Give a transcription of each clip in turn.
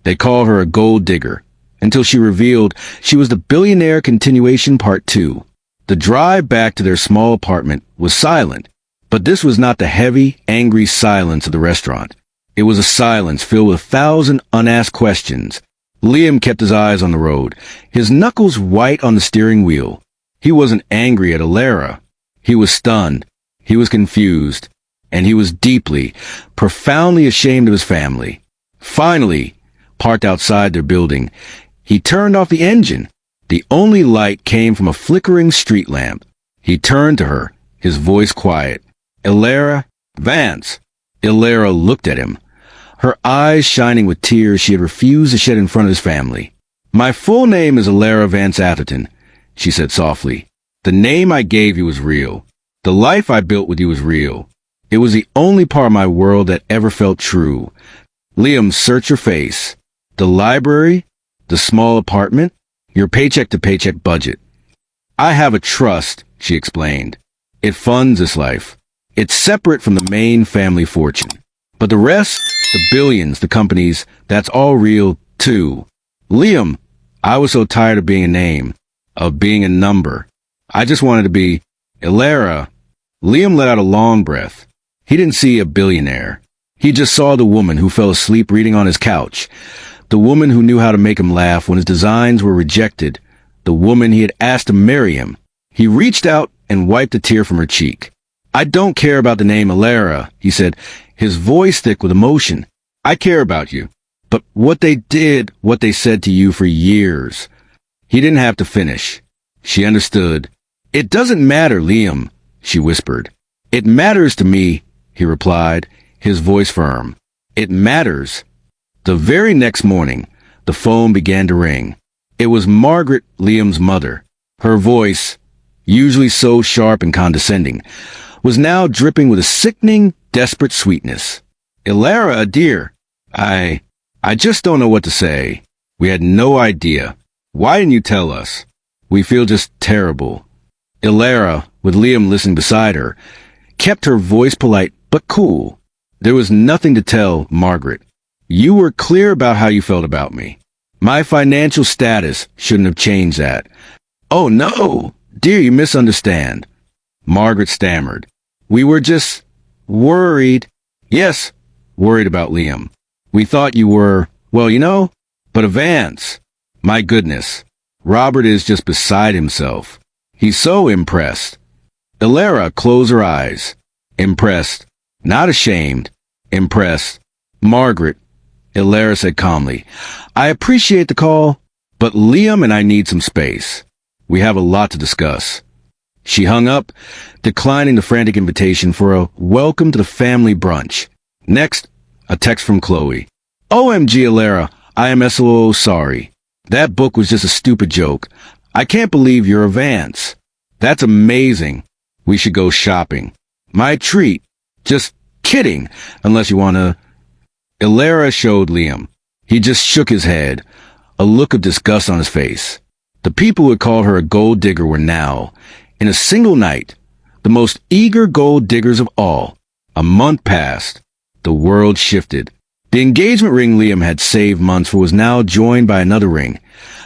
They called her a gold digger, until she revealed she was the billionaire continuation part 2. The drive back to their small apartment was silent, but this was not the heavy, angry silence of the restaurant. It was a silence filled with 1,000 unasked questions. Liam kept his eyes on the road, his knuckles white on the steering wheel. He wasn't angry at Alara. He was stunned. He was confused. And he was deeply, profoundly ashamed of his family. Finally, parked outside their building, he turned off the engine. The only light came from a flickering street lamp. He turned to her, his voice quiet. "Alara, Vance." Alara looked at him, her eyes shining with tears she had refused to shed in front of his family. "My full name is Alara Vance Atherton," she said softly. "The name I gave you was real. The life I built with you was real. It was the only part of my world that ever felt true." Liam, search your face. The library? The small apartment? Your paycheck-to-paycheck budget. "I have a trust," she explained. "It funds this life. It's separate from the main family fortune. But the rest, the billions, the companies, that's all real, too." "Liam, I was so tired of being a name, of being a number. I just wanted to be Alara." Liam let out a long breath. He didn't see a billionaire. He just saw the woman who fell asleep reading on his couch, the woman who knew how to make him laugh when his designs were rejected, the woman he had asked to marry him. He reached out and wiped a tear from her cheek. "I don't care about the name Alara," he said, his voice thick with emotion. "I care about you. But what they did, what they said to you for years." He didn't have to finish. She understood. "It doesn't matter, Liam," she whispered. "It matters to me," he replied, his voice firm. "It matters." The very next morning, the phone began to ring. It was Margaret, Liam's mother. Her voice, usually so sharp and condescending, was now dripping with a sickening, desperate sweetness. "Alara, dear, I just don't know what to say. We had no idea. Why didn't you tell us? We feel just terrible." Alara, with Liam listening beside her, kept her voice polite but cool. "There was nothing to tell, Margaret. You were clear about how you felt about me. My financial status shouldn't have changed that." "Oh, no, dear, you misunderstand," Margaret stammered. "We were just worried." "Yes, worried about Liam. We thought you were, well, you know, but Vance. My goodness, Robert is just beside himself. He's so impressed." Alara closed her eyes. "Impressed. Not ashamed. Impressed." "Margaret," Alara said calmly, "I appreciate the call, but Liam and I need some space. We have a lot to discuss." She hung up, declining the frantic invitation for a welcome to the family brunch. Next, a text from Chloe. "OMG, Alara, I am so sorry. That book was just a stupid joke. I can't believe you're a Vance. That's amazing. We should go shopping. My treat. Just kidding, unless you want to." Alara showed Liam. He just shook his head, a look of disgust on his face. The people who had called her a gold digger were now, in a single night, the most eager gold diggers of all. A month passed. The world shifted. The engagement ring Liam had saved months for was now joined by another ring,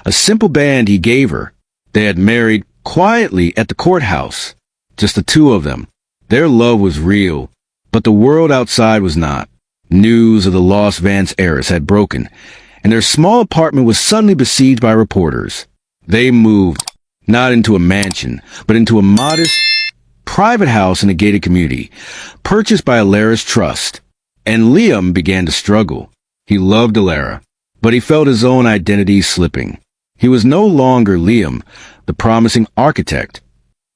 a simple band he gave her. They had married quietly at the courthouse, just the two of them. Their love was real, but the world outside was not. News of the lost Vance heiress had broken, and their small apartment was suddenly besieged by reporters. They moved, not into a mansion, but into a modest, private house in a gated community, purchased by Alara's trust. And Liam began to struggle. He loved Alara, but he felt his own identity slipping. He was no longer Liam, the promising architect.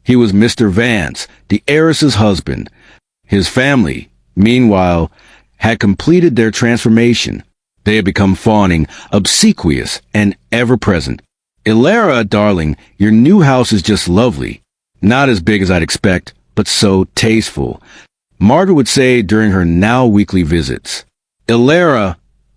He was Mr. Vance, the heiress's husband. His family, meanwhile, had completed their transformation. They had become fawning, obsequious, and ever-present. "Alara, darling, your new house is just lovely. Not as big as I'd expect, but so tasteful," Margaret would say during her now weekly visits. "Alara,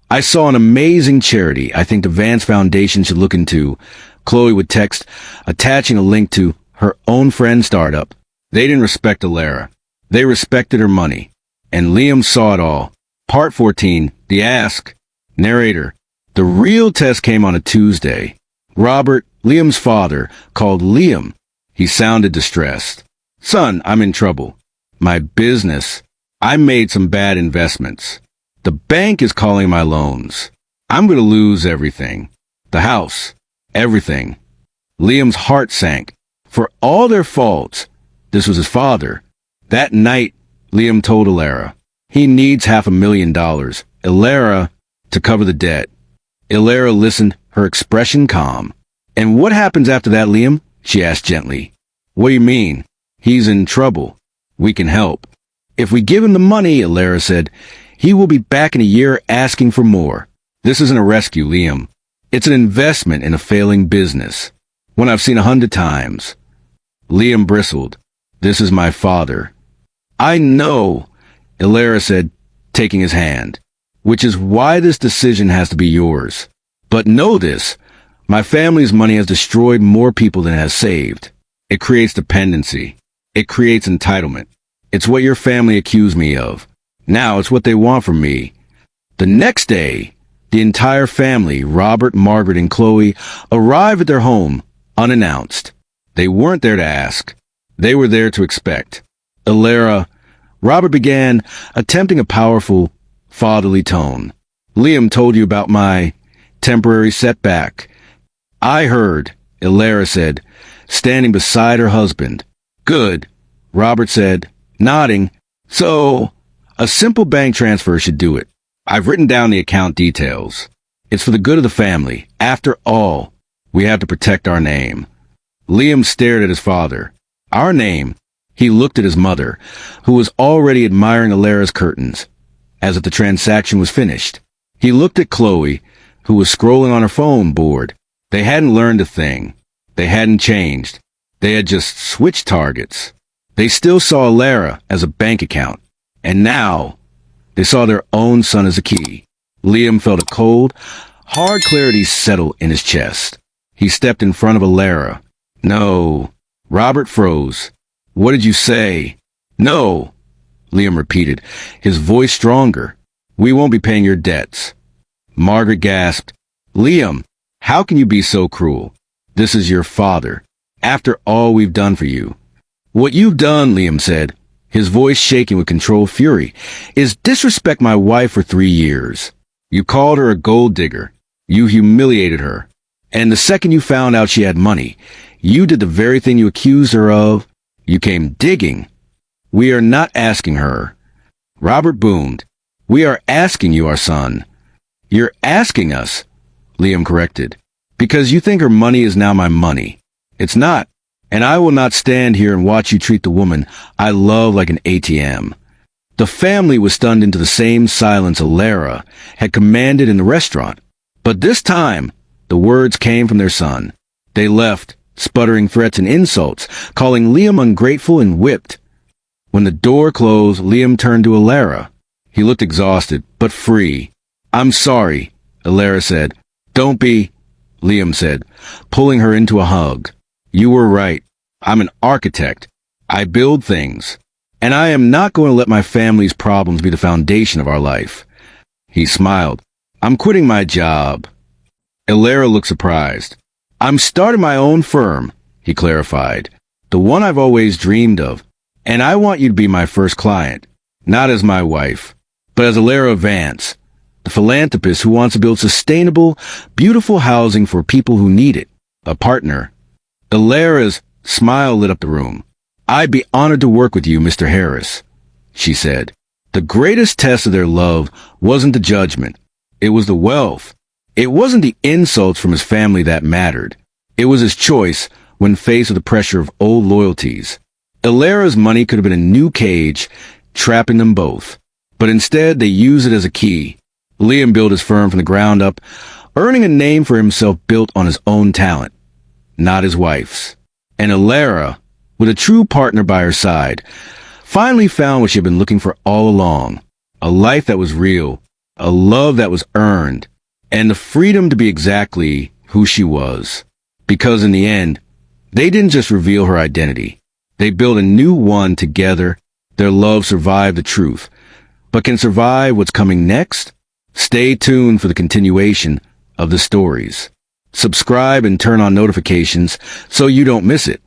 I saw an amazing charity I think the Vance Foundation should look into," Chloe would text, attaching a link to her own friend's startup. They didn't respect Alara. They respected her money. And Liam saw it all. Part 14, The Ask. Narrator. The real test came on a Tuesday. Robert, Liam's father, called Liam. He sounded distressed. "Son, I'm in trouble. My business. I made some bad investments. The bank is calling my loans. I'm going to lose everything. The house. Everything." Liam's heart sank. For all their faults, this was his father. That night, Liam told Ilara, he needs $500,000, Ilara, to cover the debt. Ilara listened, her expression calm. "And what happens after that, Liam?" she asked gently. "What do you mean?" "He's in trouble. We can help." "If we give him the money," Ilara said, "he will be back in a year asking for more." "This isn't a rescue, Liam. It's an investment in a failing business. One I've seen 100 times. Liam bristled. "This is my father." "I know," Ilara said, taking his hand, "which is why this decision has to be yours. But know this, my family's money has destroyed more people than it has saved. It creates dependency. It creates entitlement. It's what your family accused me of. Now it's what they want from me." The next day, the entire family, Robert, Margaret, and Chloe, arrived at their home, unannounced. They weren't there to ask. They were there to expect. "Ilara," Robert began, attempting a powerful, fatherly tone. "Liam told you about my temporary setback." "I heard," Ilara said, standing beside her husband. "Good," Robert said, nodding. "So, a simple bank transfer should do it. I've written down the account details. It's for the good of the family. After all, we have to protect our name." Liam stared at his father. "Our name?" He looked at his mother, who was already admiring Ilara's curtains, as if the transaction was finished. He looked at Chloe, who was scrolling on her phone, bored. They hadn't learned a thing. They hadn't changed. They had just switched targets. They still saw Ilara as a bank account. And now, they saw their own son as a key. Liam felt a cold, hard clarity settle in his chest. He stepped in front of Ilara. "No." Robert froze. "What did you say?" "No," Liam repeated, his voice stronger. "We won't be paying your debts." Margaret gasped. "Liam, how can you be so cruel? This is your father. After all we've done for you." "What you've done," Liam said, his voice shaking with controlled fury, "is disrespect my wife for 3 years. You called her a gold digger. You humiliated her. And the second you found out she had money, you did the very thing you accused her of. You came digging. We are not asking her." Robert boomed. "We are asking you, our son." "You're asking us," Liam corrected, "because you think her money is now my money. It's not, and I will not stand here and watch you treat the woman I love like an ATM." The family was stunned into the same silence Ilara had commanded in the restaurant. But this time, the words came from their son. They left, sputtering threats and insults, calling Liam ungrateful and whipped. When the door closed, Liam turned to Ilara. He looked exhausted, but free. "I'm sorry," Ilara said. "Don't be," Liam said, pulling her into a hug. "You were right. I'm an architect. I build things. And I am not going to let my family's problems be the foundation of our life." He smiled. "I'm quitting my job." Ilara looked surprised. "I'm starting my own firm," he clarified. "The one I've always dreamed of. And I want you to be my first client. Not as my wife, but as Ilara Vance, the philanthropist who wants to build sustainable, beautiful housing for people who need it. A partner." Ilara's smile lit up the room. "I'd be honored to work with you, Mr. Harris," she said. The greatest test of their love wasn't the judgment. It was the wealth. It wasn't the insults from his family that mattered. It was his choice when faced with the pressure of old loyalties. Ilara's money could have been a new cage, trapping them both. But instead, they used it as a key. Liam built his firm from the ground up, earning a name for himself built on his own talent, not his wife's. And Ilara, with a true partner by her side, finally found what she had been looking for all along. A life that was real, a love that was earned, and the freedom to be exactly who she was. Because in the end, they didn't just reveal her identity. They built a new one together. Their love survived the truth. But can survive what's coming next? Stay tuned for the continuation of the stories. Subscribe and turn on notifications so you don't miss it.